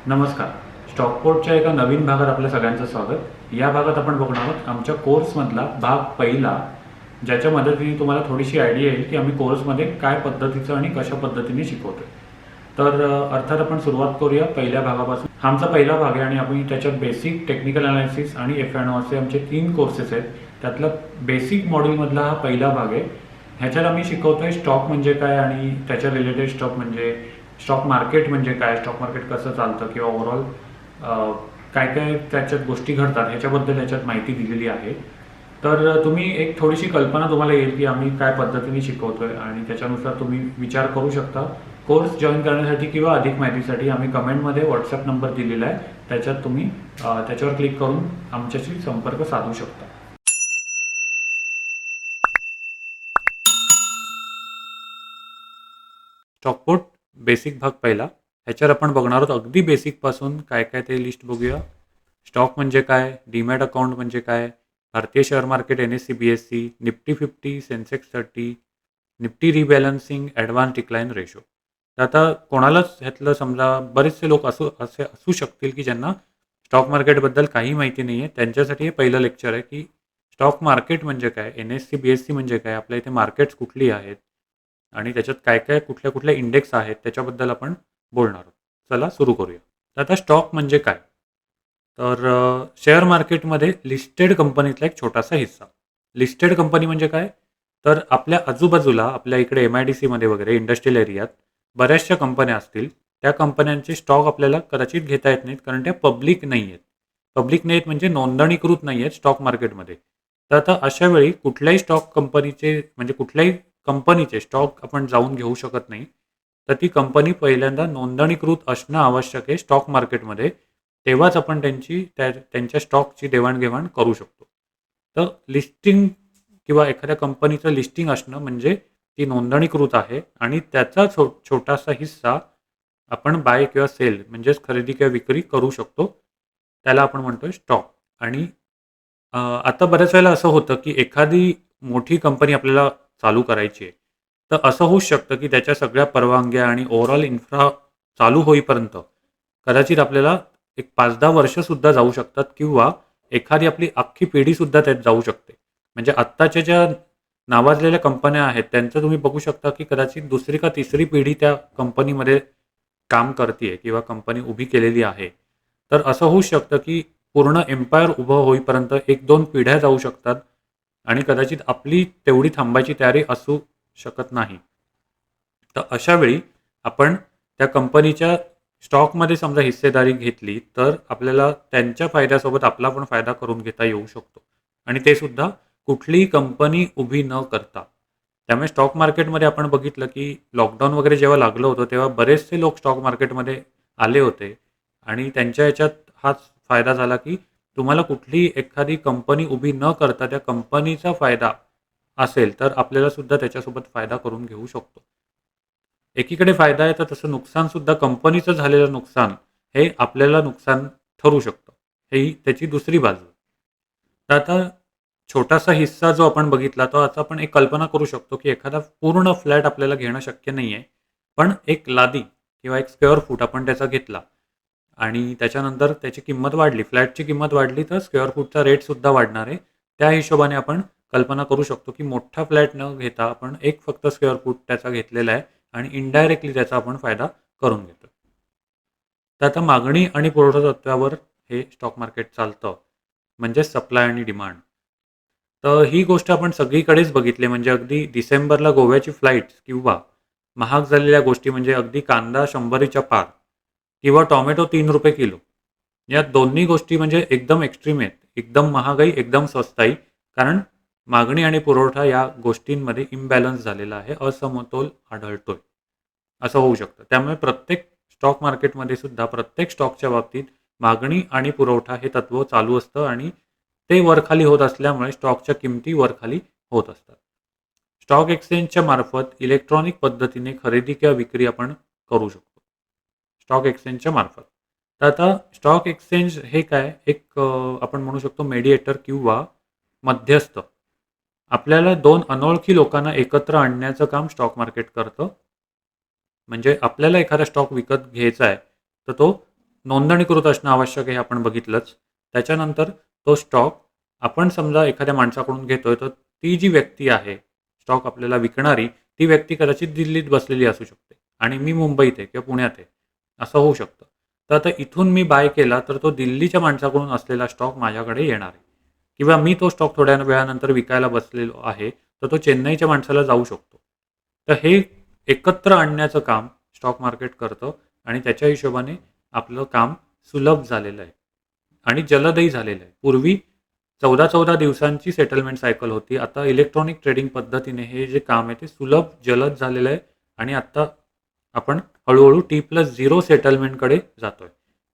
नमस्कार. स्टॉकपोर्टच्या एका नवीन भागात आपल्या सगळ्यांचं स्वागत. या भागात आपण बघणार आहोत आमच्या कोर्समधला भाग पहिला, ज्याच्या मदतीने तुम्हाला थोडीशी आयडिया येईल की आम्ही कोर्समध्ये काय पद्धतीचं आणि कशा पद्धतीने शिकवतोय. तर अर्थात आपण सुरुवात करूया पहिल्या भागापासून. हा आमचा पहिला भाग आहे आणि आम्ही त्याच्यात बेसिक, टेक्निकल अनालिसिस आणि F&O असे आमचे 3 कोर्सेस आहेत. त्यातला बेसिक मॉड्यूलमधला हा पहिला भाग आहे. ह्याच्यात आम्ही शिकवतोय स्टॉक म्हणजे काय आणि त्याच्या रिलेटेड स्टॉक म्हणजे स्टॉक मार्केट म्हणजे काय, स्टॉक मार्केट कसं चालतं किंवा ओव्हरऑल काय काय त्याच्यात गोष्टी घडतात ह्याच्याबद्दल याच्यात माहिती दिलेली आहे. तर तुम्ही एक थोडीशी कल्पना तुम्हाला येईल की आम्ही काय पद्धतीने शिकवतोय आणि त्याच्यानुसार तुम्ही विचार करू शकता. कोर्स जॉईन करण्यासाठी किंवा अधिक माहितीसाठी आम्ही कमेंटमध्ये व्हॉट्सअप नंबर दिलेला आहे, त्याच्यात तुम्ही त्याच्यावर क्लिक करून आमच्याशी संपर्क साधू शकता. स्टॉकपोर्ट बेसिक भाग पहिला. ह्याच्यावर आपण बघणार आहोत अगदी बेसिकपासून काय काय ते लिस्ट बघूया. स्टॉक म्हणजे काय, डीमॅट अकाउंट म्हणजे काय, भारतीय share market, NSE BSE, Nifty 50, Sensex 30, Nifty rebalancing, advance decline ratio. तर आता कोणालाच ह्यातलं समजा बरेचसे लोक असे असू शकतील की ज्यांना स्टॉक मार्केटबद्दल काही माहिती नाही आहे. त्यांच्यासाठी हे पहिलं लेक्चर आहे की स्टॉक मार्केट म्हणजे काय, NSE BSE म्हणजे काय, आपल्या इथे मार्केट्स कुठली आहेत आणि त्याच्यात काय काय कुठल्या कुठल्या इंडेक्स आहेत त्याच्याबद्दल आपण बोलणार आहोत. चला सुरू करूया. तर आता स्टॉक म्हणजे काय, तर शेअर मार्केटमध्ये लिस्टेड कंपनीतला एक छोटासा हिस्सा. लिस्टेड कंपनी म्हणजे काय, तर आपल्या आजूबाजूला आपल्या इकडे MIDCमध्ये वगैरे इंडस्ट्रियल एरियात बऱ्याचशा कंपन्या असतील. त्या कंपन्यांचे स्टॉक आपल्याला कदाचित घेता येत नाहीत कारण त्या पब्लिक नाही आहेत. पब्लिक नाही आहेत म्हणजे नोंदणीकृत नाही आहेत स्टॉक मार्केटमध्ये. तर आता अशा वेळी कुठल्याही स्टॉक कंपनीचे म्हणजे कुठल्याही कंपनीचे स्टॉक आपण जाऊन घेऊ शकत नाही. तर ती कंपनी पहिल्यांदा नोंदणीकृत असणं आवश्यक आहे स्टॉक मार्केटमध्ये. तेव्हाच आपण त्यांच्या स्टॉकची देवाणघेवाण करू शकतो. तर लिस्टिंग किंवा एखाद्या कंपनीचं लिस्टिंग असणं म्हणजे ती नोंदणीकृत आहे आणि त्याचा छोटासा हिस्सा आपण बाय किंवा सेल म्हणजेच खरेदी किंवा विक्री करू शकतो. त्याला आपण म्हणतोय स्टॉक. आणि आता बऱ्याच वेळेला असं होतं की एखादी मोठी कंपनी आपल्याला चालू करायची आहे. तर असं होऊच शकतं की त्याच्या सगळ्या परवानग्या आणि ओव्हरऑल इन्फ्रा चालू होईपर्यंत कदाचित आपल्याला एक 5-10 वर्षसुद्धा जाऊ शकतात किंवा एखादी आपली अख्खी पिढीसुद्धा त्यात जाऊ शकते. म्हणजे आत्ताच्या ज्या नावाजलेल्या कंपन्या आहेत त्यांचं तुम्ही बघू शकता की कदाचित दुसरी का तिसरी पिढी त्या कंपनीमध्ये काम करते किंवा कंपनी उभी केलेली आहे. तर असं होऊ शकतं की पूर्ण एम्पायर उभं होईपर्यंत 1-2 पिढ्या जाऊ शकतात आणि कदाचित आपली तेवढी थांबायची तयारी असू शकत नाही. तर अशा वेळी आपण त्या कंपनीच्या स्टॉकमध्ये समजा हिस्सेदारी घेतली तर आपल्याला त्यांच्या फायद्यासोबत आपला पण फायदा करून घेता येऊ शकतो आणि ते सुद्धा कुठलीही कंपनी उभी न करता. त्यामुळे स्टॉक मार्केटमध्ये आपण बघितलं की लॉकडाऊन वगैरे जेव्हा लागलं होतं तेव्हा बरेचसे लोक स्टॉक मार्केटमध्ये आले होते आणि त्यांच्या ह्याच्यात हाच फायदा झाला की तुम्हाला कुठलीही एखादी कंपनी उभी न करता त्या कंपनीचा फायदा असेल तर आपल्याला सुद्धा त्याच्यासोबत फायदा करून घेऊ शकतो. एकीकडे फायदा आहे तर तसं नुकसानसुद्धा कंपनीचं झालेलं नुकसान हे आपल्याला नुकसान ठरू शकतं. ही त्याची दुसरी बाजू. तर आता छोटासा हिस्सा जो आपण बघितला तो आता आपण एक कल्पना करू शकतो की एखादा पूर्ण फ्लॅट आपल्याला घेणं शक्य नाही आहे. पण एक लादी किंवा एक स्क्वेअर फूट आपण त्याचा घेतला आणि त्याच्यानंतर त्याची किंमत वाढली, फ्लॅटची किंमत वाढली तर स्क्वेअर फूटचा रेटसुद्धा वाढणार आहे. त्या हिशोबाने आपण कल्पना करू शकतो की मोठा फ्लॅट न घेता आपण एक फक्त स्क्वेअर फूट त्याचा घेतलेला आहे आणि इनडायरेक्टली त्याचा आपण फायदा करून घेतो. तर आता मागणी आणि पुरवठा तत्त्वावर हे स्टॉक मार्केट चालतं म्हणजे सप्लाय आणि डिमांड. तर ही गोष्ट आपण सगळीकडेच बघितली म्हणजे अगदी डिसेंबरला गोव्याची फ्लाईट्स किंवा महाग झालेल्या गोष्टी म्हणजे अगदी कांदा 100च्या पार किंवा टोमॅटो ₹3 किलो. या दोन्ही गोष्टी म्हणजे एकदम एक्स्ट्रीम आहेत. एकदम महागाई, एकदम स्वस्ताई. कारण मागणी आणि पुरवठा या गोष्टींमध्ये इम्बॅलन्स झालेला आहे, असमतोल आढळतोय. असं होऊ शकतं. त्यामुळे प्रत्येक स्टॉक मार्केटमध्ये सुद्धा प्रत्येक स्टॉकच्या बाबतीत मागणी आणि पुरवठा हे तत्त्व चालू असतं आणि ते वरखाली होत असल्यामुळे स्टॉकच्या किमती वरखाली होत असतात. स्टॉक एक्सचेंजच्या मार्फत इलेक्ट्रॉनिक पद्धतीने खरेदी किंवा विक्री आपण करू शकतो. स्टॉक एक्सचेंजच्या मार्फत. तर आता स्टॉक एक्सचेंज हे काय एक आपण म्हणू शकतो मेडिएटर किंवा मध्यस्थ. आपल्याला 2 अनोळखी लोकांना एकत्र आणण्याचं काम स्टॉक मार्केट करतं. म्हणजे आपल्याला एखादा स्टॉक विकत घ्यायचा आहे, तर तो नोंदणीकृत असणं आवश्यक आहे हे आपण बघितलंच. त्याच्यानंतर तो स्टॉक आपण समजा एखाद्या माणसाकडून घेतोय, तर ती जी व्यक्ती आहे, स्टॉक आपल्याला विकणारी, ती व्यक्ती कदाचित दिल्लीत बसलेली असू शकते आणि मी मुंबईत आहे किंवा पुण्यात आहे, असं होऊ शकतं. तर आता इथून मी बाय केला, तर तो दिल्लीच्या माणसाकडून असलेला स्टॉक माझ्याकडे येणार आहे किंवा मी तो स्टॉक थोड्या वेळानंतर विकायला बसलेलो आहे, तर तो चेन्नईच्या माणसाला जाऊ शकतो. तर हे एकत्र आणण्याचं काम स्टॉक मार्केट करतं आणि त्याच्या हिशोबाने आपलं काम सुलभ झालेलं आहे आणि जलदही झालेलं आहे. पूर्वी 14-14 दिवसांची सेटलमेंट सायकल होती. आता इलेक्ट्रॉनिक ट्रेडिंग पद्धतीने हे जे काम आहे ते सुलभ, जलद झालेलं आहे आणि आता आपण हळू-हळू T+0 सेटलमेंटकडे जातोय.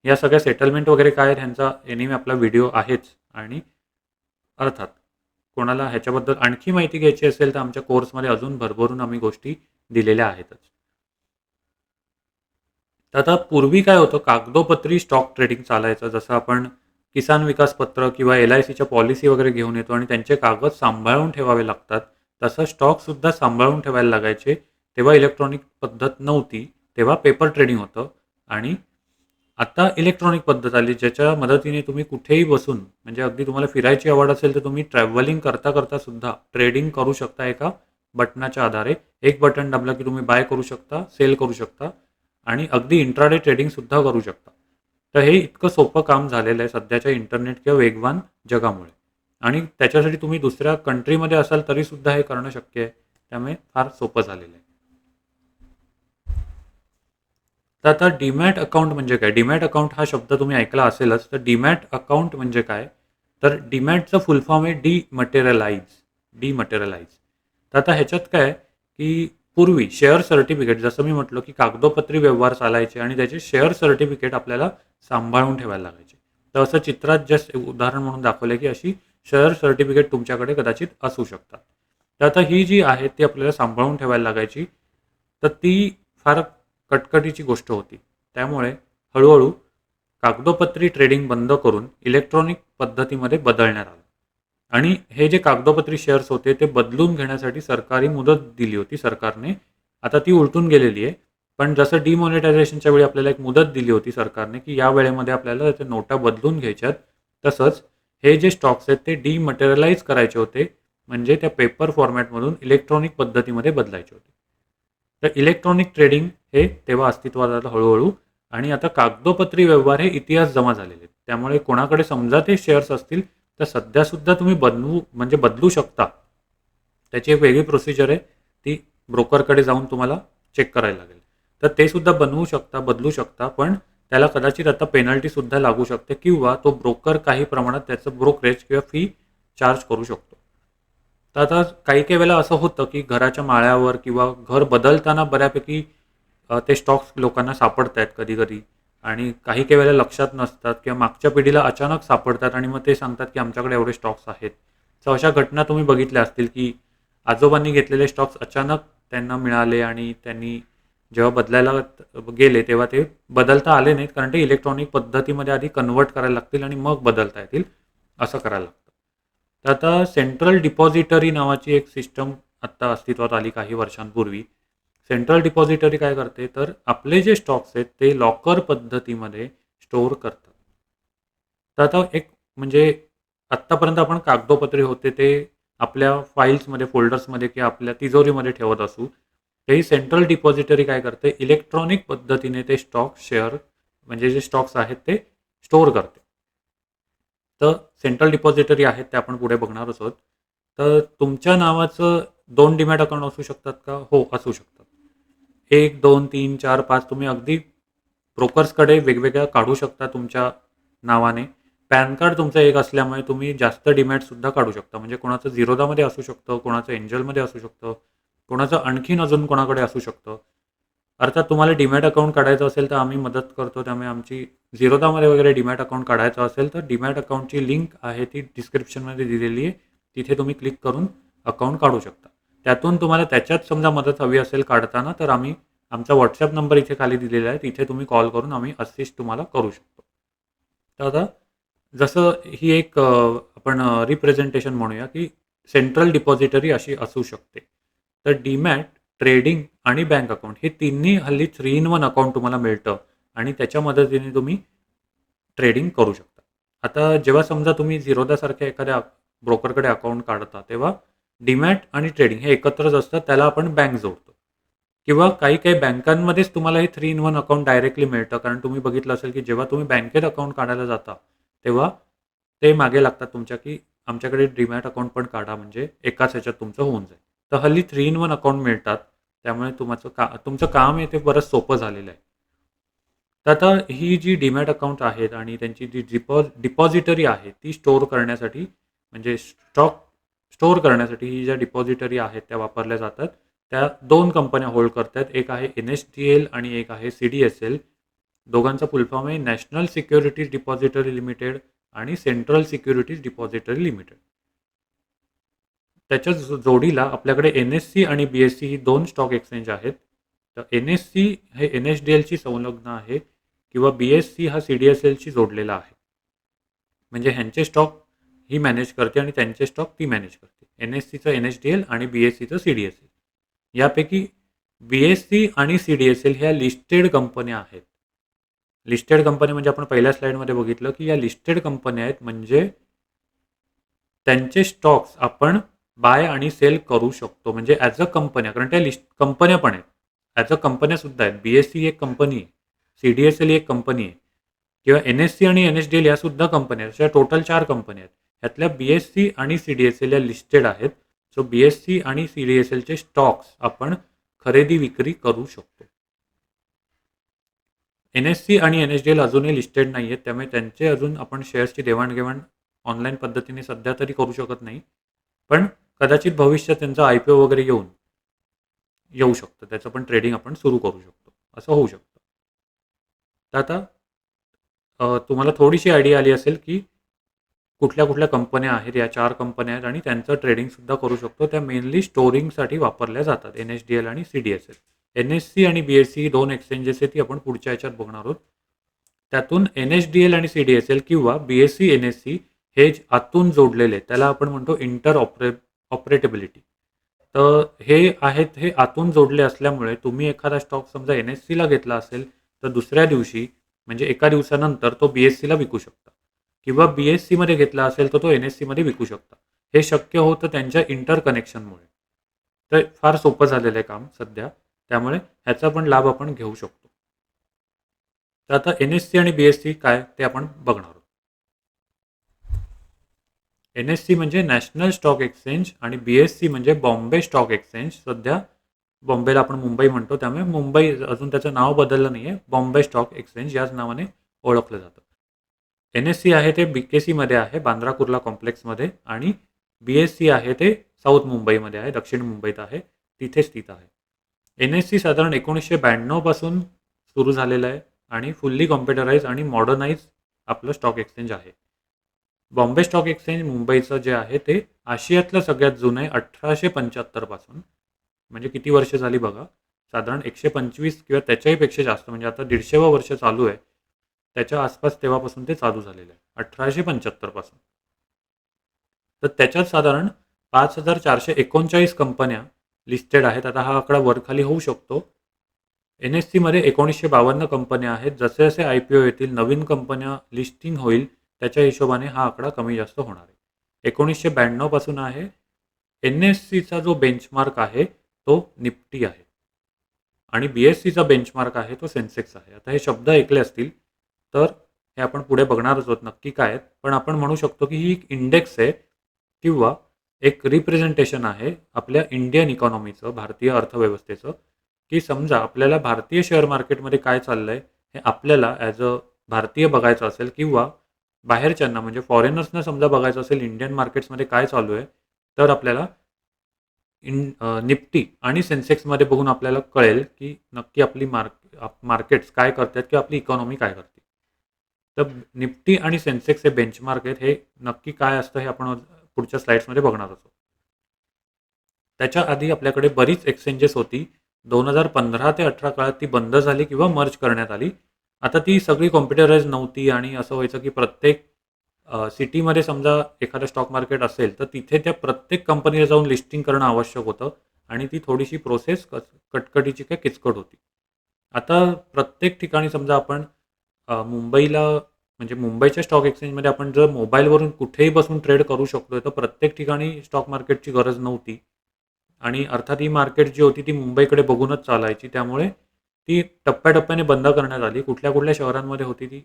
या सगळ्या सेटलमेंट वगैरे काय आहेत ह्यांचा एनिवे आपला व्हिडिओ आहेच आणि अर्थात कोणाला ह्याच्याबद्दल आणखी माहिती घ्यायची असेल तर आमच्या कोर्समध्ये अजून भरभरून आम्ही गोष्टी दिलेल्या आहेतच. तर आता पूर्वी काय होतं, कागदोपत्री स्टॉक ट्रेडिंग चालायचं. जसं आपण किसान विकास पत्र किंवा LICच्या पॉलिसी वगैरे घेऊन येतो आणि त्यांचे कागद सांभाळून ठेवावे लागतात. तसं स्टॉकसुद्धा सांभाळून ठेवायला लागायचे. तेव्हा इलेक्ट्रॉनिक पद्धत नव्हती. तेव्हा पेपर ट्रेडिंग होतं आणि आता इलेक्ट्रॉनिक पद्धत आली, ज्याच्या मदतीने तुम्ही कुठेही बसून म्हणजे अगदी तुम्हाला फिरायची आवड असेल तर तुम्ही ट्रॅव्हलिंग करता करता सुद्धा ट्रेडिंग करू शकता एका बटनाच्या आधारे. एक बटन दाबलं की तुम्ही बाय करू शकता, सेल करू शकता आणि अगदी इंट्राडे ट्रेडिंगसुद्धा करू शकता. तर हे इतकं सोपं काम झालेलं आहे सध्याच्या इंटरनेट किंवा वेगवान जगामुळे आणि त्याच्यासाठी तुम्ही दुसऱ्या कंट्रीमध्ये असाल तरीसुद्धा हे करणं शक्य आहे. त्यामुळे फार सोपं झालेलं आहे. तर आता डीमॅट अकाउंट म्हणजे काय? डीमॅट अकाउंट हा शब्द तुम्ही ऐकला असेलच. तर डीमॅट अकाउंट म्हणजे काय? तर डीमॅटचं फुल फॉर्म आहे डीमटेरियलाइज. डीमटेरियलाइज. तर आता ह्याच्यात काय की पूर्वी शेअर सर्टिफिकेट, जसं मी म्हटलं की कागदोपत्री व्यवहार चालायचे आणि त्याचे शेअर सर्टिफिकेट आपल्याला सांभाळून ठेवायला लागायचे. तर असं चित्रात जस्ट उदाहरण म्हणून दाखवलं की अशी शेअर सर्टिफिकेट तुमच्याकडे कदाचित असू शकतात. तर आता ही जी आहे ती आपल्याला सांभाळून ठेवायला लागायची. तर ती फार कटकटीची गोष्ट होती. त्यामुळे हळूहळू कागदोपत्री ट्रेडिंग बंद करून इलेक्ट्रॉनिक पद्धतीमध्ये बदलण्यात आलं आणि हे जे कागदोपत्री शेअर्स होते ते बदलून घेण्यासाठी सरकारी मुदत दिली होती सरकारने. आता ती उलटून गेलेली आहे. पण जसं डिमॉनिटायझेशनच्या वेळी आपल्याला एक मुदत दिली होती सरकारने की या वेळेमध्ये आपल्याला त्या नोटा बदलून घ्यायच्यात, तसंच हे जे स्टॉक्स आहेत ते डिमटेरियलाइज करायचे होते, म्हणजे त्या पेपर फॉर्मॅटमधून इलेक्ट्रॉनिक पद्धतीमध्ये बदलायचे होते. तर इलेक्ट्रॉनिक ट्रेडिंग हे तेव्हा अस्तित्वात आलं हळूहळू आणि आता कागदोपत्री व्यवहार हे इतिहास जमा झालेले आहेत. त्यामुळे कोणाकडे समजा ते शेअर्स असतील तर सध्यासुद्धा तुम्ही बदलू शकता. त्याची एक वेगळी प्रोसिजर आहे. ती ब्रोकरकडे जाऊन तुम्हाला चेक करायला लागेल. तर ते सुद्धा बनवू शकता, बदलू शकता, पण त्याला कदाचित आता पेनल्टीसुद्धा लागू शकते किंवा तो ब्रोकर काही प्रमाणात त्याचं ब्रोकरेज किंवा फी चार्ज करू शकतो. तर आता काही काही वेळेला असं होतं की घराच्या माळ्यावर किंवा घर बदलताना बऱ्यापैकी ते स्टॉक्स लोकांना सापडत आहेत कधी-कधी आणि काही काही वेळेला लक्षात नसतात किंवा मागच्या पिढीला अचानक सापडतात आणि मग ते सांगतात की आमच्याकडे एवढे स्टॉक्स आहेत. तर अशा घटना तुम्ही बघितल्या असतील की आजोबांनी घेतलेले स्टॉक्स अचानक त्यांना मिळाले आणि त्यांनी जेव्हा बदलायला गेले तेव्हा ते बदलता आले नाहीत, कारण ते इलेक्ट्रॉनिक पद्धतीमध्ये आधी कन्व्हर्ट करायला लागतील आणि मग बदलता येतील, असं करायला लागतं. तर आता सेंट्रल डिपॉझिटरी नावाची एक सिस्टम आत्ता अस्तित्वात आली काही वर्षांपूर्वी. सेंट्रल डिपॉझिटरी काय करते, तर आपले जे स्टॉक्स आहेत ते लॉकर पद्धतीमध्ये स्टोअर करतात. तर आता एक म्हणजे आत्तापर्यंत आपण कागदोपत्री होते ते आपल्या फाईल्समध्ये, फोल्डर्समध्ये किंवा आपल्या तिजोरीमध्ये ठेवत असू. ही सेंट्रल डिपॉझिटरी काय करते, इलेक्ट्रॉनिक पद्धतीने ते स्टॉक शेअर म्हणजे जे स्टॉक्स आहेत ते स्टोअर करते. तर सेंट्रल डिपॉझिटरी आहेत ते आपण पुढे बघणारच आहोत. तर तुमच्या नावाचं 2 डीमॅट अकाउंट असू शकतात का? हो, असू शकतात. 1, 2, 3, 4, 5 तुम्ही अगदी ब्रोकर्सकडे वेगवेगळ्या काढू शकता तुमच्या नावाने. पॅन कार्ड तुमचं एक असल्यामुळे तुम्ही जास्त डीमॅटसुद्धा काढू शकता. म्हणजे कोणाचं झिरोदामध्ये असू शकतं, कोणाचं एंजलमध्ये असू शकतं, कोणाचं आणखीन अजून कोणाकडे असू शकतं. अर्थात तुम्हाला डीमॅट अकाउंट काढायचं असेल तर आम्ही मदत करतो. त्यामुळे आमची झिरोदामध्ये वगैरे डीमॅट अकाउंट काढायचं असेल तर डीमॅट अकाउंटची लिंक आहे ती डिस्क्रिप्शनमध्ये दिलेली आहे. तिथे तुम्ही क्लिक करून अकाउंट काढू शकता. त्यातून तुम्हाला त्याच्यात समजा मदत हवी असेल काढताना तर आम्ही आमचा WhatsApp नंबर इथे खाली दिलेला आहे. तिथे तुम्ही कॉल करून आम्ही असिस्ट तुम्हाला करू शकतो. तर आता जसं ही एक आपण रिप्रेझेंटेशन म्हणूया की सेंट्रल डिपॉझिटरी अशी असू शकते. तर डीमॅट, ट्रेडिंग आणि बँक अकाउंट हे तिन्ही हल्ली 3 in 1 अकाउंट तुम्हाला मिळतं आणि त्याच्या मदतीने तुम्ही ट्रेडिंग करू शकता. आता जेव्हा समजा तुम्ही झिरोधासारख्या एखाद्या ब्रोकरकडे अकाउंट काढता, तेव्हा डीमॅट आणि ट्रेडिंग हे एकत्रच असतं. त्याला आपण बँक जोडतो. किंवा काही बँकांमध्येच तुम्हाला हे 3 इन 1 अकाउंट डायरेक्टली मिळतं. कारण तुम्ही बघितलं असेल, की जेव्हा तुम्ही बँकेत अकाउंट काढायला जाता, तेव्हा ते मागे लागतात तुमच्या, की आमच्याकडे डीमॅट अकाउंट पण काढा, म्हणजे एकाच ह्याच्यात तुमचं होऊन जाईल. तर हल्ली 3 इन 1 अकाउंट मिळतात. त्यामुळे तुमचं काम आहे ते बरंच सोपं झालेलं आहे. तर आता ही जी डीमॅट अकाउंट आहेत आणि त्यांची जी डिपॉझिटरी आहे ती स्टोअर करण्यासाठी, म्हणजे स्टॉक स्टोअर करण्यासाठी ही ज्या डिपॉझिटरी आहेत त्या वापरल्या जातात. त्या 2 कंपन्या होल्ड करतात. एक आहे NSDL आणि एक आहे CDSL. दोघांचा फुल फॉर्म आहे नॅशनल सिक्युरिटीज डिपॉझिटरी लिमिटेड आणि सेंट्रल सिक्युरिटीज डिपॉझिटरी लिमिटेड. त्याच्या जोडीला आपल्याकडे NSE आणि BSE ही 2 स्टॉक एक्सचेंज आहेत. तर NSE हे NSDLशी संलग्न आहे किंवा BSE हा CDSLशी जोडलेला आहे. म्हणजे ह्यांचे स्टॉक ही मॅनेज करते आणि त्यांचे स्टॉक ती मॅनेज करते. NSEचं NSDL आणि BSEचं CDSL. यापैकी BSE आणि CDSL ह्या लिस्टेड कंपन्या आहेत. लिस्टेड कंपनी म्हणजे आपण पहिल्या स्लाइडमध्ये बघितलं, की या लिस्टेड कंपन्या आहेत, म्हणजे त्यांचे स्टॉक्स आपण बाय आणि सेल करू शकतो. म्हणजे ॲज अ कंपन्या, कारण त्या लिस्ट कंपन्या पण आहेत. ॲज अ कंपन्यासुद्धा आहेत. BSE एक कंपनी आहे. CDSL ही एक कंपनी आहे. किंवा NSE आणि NSDL यासुद्धा कंपन्या आहेत. अशा टोटल 4 कंपन्या आहेत. ह्यातल्या BSE आणि CDSL या लिस्टेड आहेत. सो BSE आणि CDSLचे स्टॉक्स आपण खरेदी विक्री करू शकतो. NSE आणि NSDL अजूनही लिस्टेड नाही आहेत. त्यामुळे त्यांचे अजून आपण शेअर्सची देवाणघेवाण ऑनलाईन पद्धतीने सध्या तरी करू शकत नाही. पण कदाचित भविष्यात त्यांचा IPO वगैरे येऊ शकतं. त्याचं पण ट्रेडिंग आपण सुरू करू शकतो. असं होऊ शकतं. तर आता तुम्हाला थोडीशी आयडिया आली असेल, की कुठल्या-कुठल्या कंपन्या आहेत. या 4 कंपन्या आहेत आणि त्यांचं ट्रेडिंगसुद्धा करू शकतो. त्या मेनली स्टोअरिंगसाठी वापरल्या जातात. NSDL आणि CDSL. NSE आणि BSE 2 एक्सचेंजेस आहेत, ती आपण पुढच्या ह्याच्यात बघणार आहोत. त्यातून NSDL आणि CDSL किंवा BSE NSE हे आतून जोडलेले, त्याला आपण म्हणतो ऑपरेटेबिलिटी. तर हे आतून जोडले असल्यामुळे तुम्ही एखादा स्टॉक समजा NSEला घेतला असेल, तर दुसऱ्या दिवशी म्हणजे एका दिवसानंतर तो BSEला विकू शकता किंवा BSEमध्ये घेतला असेल तर तो NSEमध्ये विकू शकता. हे शक्य होतं त्यांच्या इंटरकनेक्शनमुळे. तर फार सोपं झालेलं आहे काम सध्या. त्यामुळे ह्याचा पण लाभ आपण घेऊ शकतो. तर आता NSE आणि BSE काय ते आपण बघणार आहोत. NSE म्हणजे नॅशनल स्टॉक एक्सचेंज आणि BSE म्हणजे बॉम्बे स्टॉक एक्सचेंज. सध्या बॉम्बेला आपण मुंबई म्हणतो, त्यामुळे मुंबई अजून त्याचं नाव बदललं नाही आहे. बॉम्बे स्टॉक एक्सचेंज याच नावाने ओळखलं जातं. NSE आहे ते BKCमध्ये आहे, बांद्रा कुर्ला कॉम्प्लेक्समध्ये, आणि BSE आहे ते साऊथ मुंबईमध्ये आहे, दक्षिण मुंबईत आहे, तिथे स्थित आहे. NSE साधारण 1992 पासून सुरू झालेलं आहे आणि फुल्ली कॉम्प्युटराइज आणि मॉडर्नाइज आपलं स्टॉक एक्सचेंज आहे. बॉम्बे स्टॉक एक्सचेंज मुंबईचं जे आहे ते आशियातलं सगळ्यात जुनं आहे, 1875 पासून. म्हणजे किती वर्ष झाली बघा, साधारण 125 किंवा त्याच्याही पेक्षा जास्त, म्हणजे आता 150वं वर्ष चालू आहे. त्याच्या आसपास तेव्हापासून ते चालू झालेलं आहे, 1875 पासून. तर त्याच्यात साधारण 5439 कंपन्या लिस्टेड आहेत. आता हा आकडा वरखाली होऊ शकतो. NSEमध्ये 1952 कंपन्या आहेत. जसे जसे IPO येतील, नवीन कंपन्या लिस्टिंग होईल, त्याच्या हिशोबाने हा आकडा कमी जास्त होणार आहे. 1992 पासून आहे. NSEचा जो बेंचमार्क आहे तो निफ्टी आहे आणि BSEचा बेंचमार्क आहे तो सेन्सेक्स आहे. आता हे शब्द ऐकले असतील, तर हे आपण पुढे बघणारच आहोत नक्की काय आहेत. पण आपण म्हणू शकतो की ही एक इंडेक्स आहे किंवा एक रिप्रेझेंटेशन आहे आपल्या इंडियन इकॉनॉमीचं, भारतीय अर्थव्यवस्थेचं, की समजा आपल्याला भारतीय शेअर मार्केटमध्ये काय चाललंय हे आपल्याला ॲज अ भारतीय बघायचं असेल किंवा बाहेरच्यांना म्हणजे फॉरेनर्सना समजा बघायचं असेल इंडियन मार्केट्समध्ये काय चालू आहे, तर आपल्याला निफ्टी आणि सेन्सेक्समध्ये बघून आपल्याला कळेल की नक्की आपली मार्केट्स काय करतात किंवा आपली इकॉनॉमी काय करते. तर निफ्टी आणि सेन्सेक्स हे बेंचमार्क आहेत. हे नक्की काय असतं हे आपण पुढच्या स्लाइड्समध्ये बघणार आहोत. त्याच्या आधी आपल्याकडे बरीच एक्सचेंजेस होती. 2015 ते 18 काळात ती बंद झाली किंवा मर्ज करण्यात आली. आता ती सगळी कॉम्प्युटराइज नव्हती आणि असं व्हायचं की प्रत्येक सिटीमध्ये समजा एखादं स्टॉक मार्केट असेल, तर तिथे त्या प्रत्येक कंपनीला जाऊन लिस्टिंग करणं आवश्यक होतं आणि ती थोडीशी प्रोसेस कटकटीची काय किचकट होती. आता प्रत्येक ठिकाणी समजा आपण मुंबईला म्हणजे मुंबईच्या स्टॉक एक्सचेंजमध्ये आपण जर मोबाईलवरून कुठेही बसून ट्रेड करू शकतोय, तर प्रत्येक ठिकाणी स्टॉक मार्केटची गरज नव्हती. आणि अर्थात ही मार्केट जी होती ती मुंबईकडे बघूनच चालायची. त्यामुळे ती टप्प्याटप्प्याने बंद करण्यात आली. कुठल्या-कुठल्या शहरांमध्ये होती ती?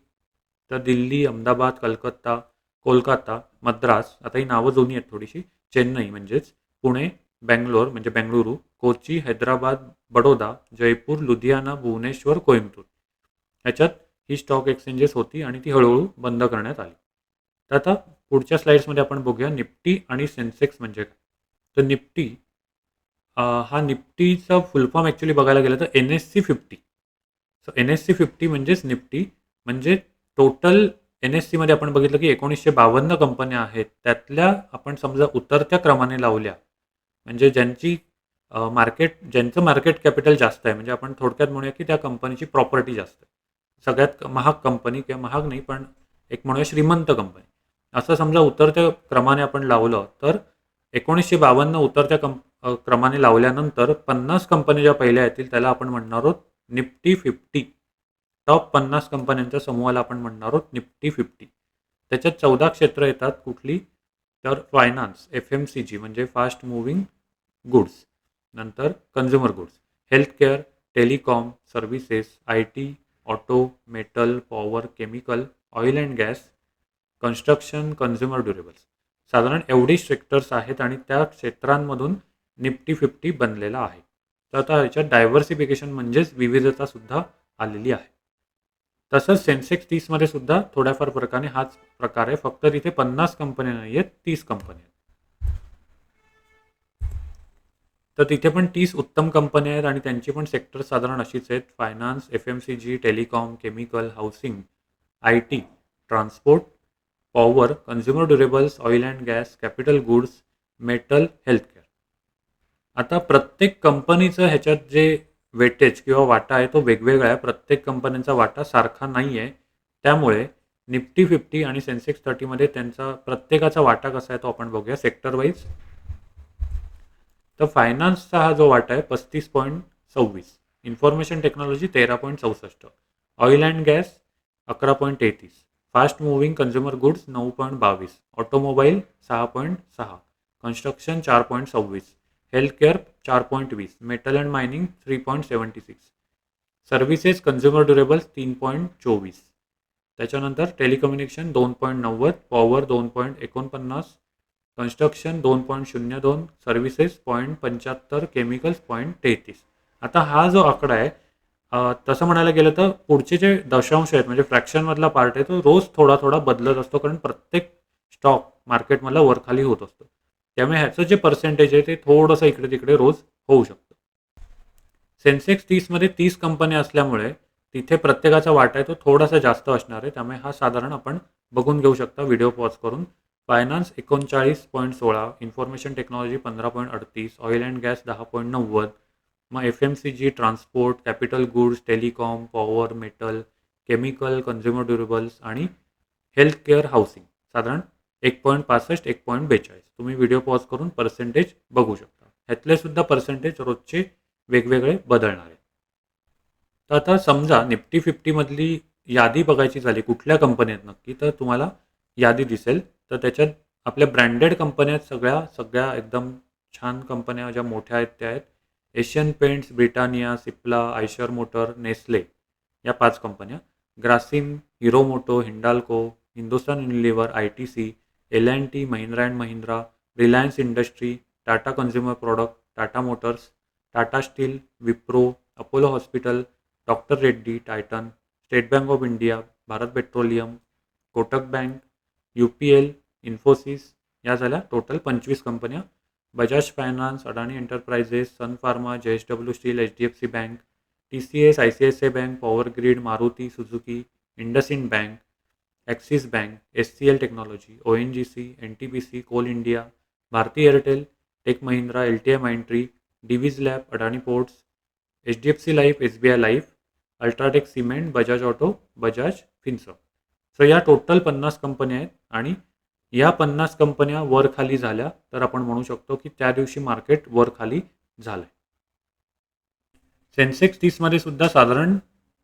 तर दिल्ली, अहमदाबाद, कलकत्ता, कोलकाता, मद्रास, आता ही नावं जुनी आहेत थोडीशी. चेन्नई म्हणजेच पुणे, बंगलोर म्हणजे बेंगळुरू, कोची, हैदराबाद, बडोदा, जयपूर, लुधियाना, भुवनेश्वर, कोइंबतूर. ह्याच्यात ही स्टॉक एक्सचेंजेस होती आणि ती हळूहळू बंद करण्यात आली. तर आता पुढच्या स्लाइड्समध्ये आपण बघूया निफ्टी आणि सेन्सेक्स म्हणजे काय. तर निफ्टी हा निफ्टीचा फुल फॉर्म ॲक्च्युली बघायला गेलं तर NSE 50. सो NSE 50 म्हणजेच निफ्टी म्हणजे टोटल NSEमध्ये आपण बघितलं की 1952 कंपन्या आहेत. त्यातल्या आपण समजा उतरत्या क्रमाने लावल्या म्हणजे ज्यांचं मार्केट कॅपिटल जास्त आहे म्हणजे आपण थोडक्यात म्हणूया की त्या कंपनीची प्रॉपर्टी जास्त आहे. सगळ्यात महाग कंपनी किंवा महाग नाही पण एक म्हणूया श्रीमंत कंपनी. असं समजा उतरत्या क्रमाने आपण लावलं तर 1952 क्रमाने लावल्यानंतर 50 कंपन्या ज्या पहिल्या येतील त्याला आपण म्हणणार आहोत निफ्टी 50. टॉप 50 कंपन्यांच्या समूहाला आपण म्हणणार आहोत निफ्टी 50. त्याच्यात 14 क्षेत्र येतात कुठली? तर फायनान्स, FMCG म्हणजे फास्ट मूव्हिंग गुड्स, नंतर consumer goods, healthcare, telecom, services, IT, auto, metal, power, chemical, oil and gas, construction, consumer durables. साधारण एवढी सेक्टर्स आहेत आणि त्या क्षेत्रांमधून निफ्टी 50 बनलेला आहे. तर आता याच्यात डायव्हर्सिफिकेशन म्हणजेच विविधता सुद्धा आलेली आहे. तसंच सेन्सेक्स 30मध्ये सुद्धा थोड्याफार फरकाने हाच प्रकार आहे. फक्त तिथे 50 कंपन्या नाही आहेत, 30 कंपन्या आहेत. तर तिथे पण 30 उत्तम कंपन्या आहेत आणि त्यांची पण सेक्टर साधारण अशीच आहेत. Finance, FMCG, telecom, chemical, housing, IT, transport, power, consumer durables, oil and gas, capital goods, metal, healthcare. आता प्रत्येक कंपनीचं ह्याच्यात जे वेटेज किंवा वाटा आहे तो वेगवेगळा आहे. प्रत्येक कंपन्यांचा वाटा सारखा नाही आहे. त्यामुळे निफ्टी 50 आणि सेन्सेक्स 30मध्ये त्यांचा प्रत्येकाचा वाटा कसा आहे तो आपण बघूया सेक्टर वाईज. तर फायनान्सचा हा जो वाटा आहे 35.26, information technology 13.64, oil and gas 11.33, fast moving consumer goods 9.22, automobile 6.6, construction 4.26, healthcare 4.20, metal and mining 3.76, services consumer durables 3.24, त्याच्यानंतर telecommunication 2.90, power 2.49, construction 2.02, services 0.75, chemicals 0.33. आता हा जो आकडा आहे तसं म्हणायला गेलं तर पुढचे जे दशांश आहेत म्हणजे फ्रॅक्शनमधला पार्ट आहे तो रोज थोडा थोडा बदलत असतो कारण प्रत्येक स्टॉक मार्केटमधला वरखाली होत असतो. त्यामुळे ह्याचं जे पर्सेंटेज आहे ते थोडंसं इकडे तिकडे रोज होऊ शकतं. सेन्सेक्स 30मध्ये 30 कंपन्या असल्यामुळे तिथे प्रत्येकाचा वाटा आहे तो थोडासा जास्त असणार आहे. त्यामुळे हा साधारण आपण बघून घेऊ शकता व्हिडिओ पॉज करून. Finance 39.16, information technology 15.38, oil and gas 10.90, मग FMCG, transport, capital goods, telecom, power, metal, chemical, consumer durables आणि हेल्थकेअर, हाऊसिंग साधारण 1.65, 1.42. तुम्ही व्हिडिओ पॉज करून पर्सेंटेज बघू शकता. ह्यातले सुद्धा पर्सेंटेज रोजचे वेगवेगळे बदलणार आहेत. तर आता समजा निफ्टी 50मधली यादी बघायची झाली कुठल्या कंपन्यात नक्की तर तुम्हाला यादी दिसेल. तर त्याच्यात आपल्या ब्रँडेड कंपन्या आहेत सगळ्या एकदम छान कंपन्या ज्या मोठ्या आहेत त्या आहेत. Asian Paints, Britannia, Cipla, Eicher Motor, Nestle या 5 कंपन्या. Grasim, Hero Moto, Hindalco, Hindustan Unilever, ITC, L&T, Mahindra and Mahindra, Reliance Industry, Tata Consumer Product, Tata Motors, Tata Steel, Wipro, Apollo Hospital, doctor Reddy, Titan, State Bank of India, Bharat Petroleum, Kotak Bank, UPL, Infosys या झाल्या total 25 कंपन्या. Bajaj Finance, Adani Enterprises, Sun Pharma, JSW Steel, HDFC Bank, TCS, ICICI Bank, Power grid, Maruti Suzuki, IndusInd Bank, Axis Bank, SCL Technology, ONGC, NTPC, Coal India, Bharti Airtel, Tech Mahindra, LTI Mindtree, Divi's Lab, Adani Ports, HDFC Life, SBI Life, UltraTech Cement, Bajaj Auto, Bajaj Finserv. So या total 50 कंपन्या आहेत आणि या 50 कंपन्या वर खाली झाल्या तर आपण म्हणू शकतो की त्या दिवशी मार्केट वर खाली झालंय. सेन्सेक्स 30मध्ये सुद्धा साधारण